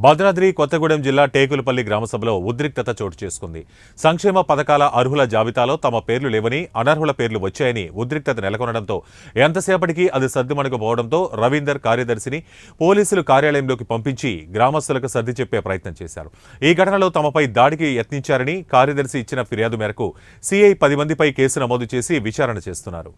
భద్రాద్రి కొత్తగూడెం జిల్లా టేకులపల్లి గ్రామసభలో ఉద్రిక్తత చోటు చేసుకుంది. సంక్షేమ పథకాల అర్హుల జాబితాలో తమ పేర్లు లేవని, అనర్హుల పేర్లు వచ్చాయని ఉద్రిక్తత నెలకొనడంతో ఎంతసేపటికి అది సర్దుమణిగిపోవడంతో రవీందర్ కార్యదర్శిని పోలీసులు కార్యాలయంలోకి పంపించి గ్రామస్తులకు సర్ది చెప్పే ప్రయత్నం చేశారు. ఈ ఘటనలో తమపై దాడికి యత్నించారని కార్యదర్శి ఇచ్చిన ఫిర్యాదు మేరకు సీఐ 10 మందిపై కేసు నమోదు చేసి విచారణ చేస్తున్నారు.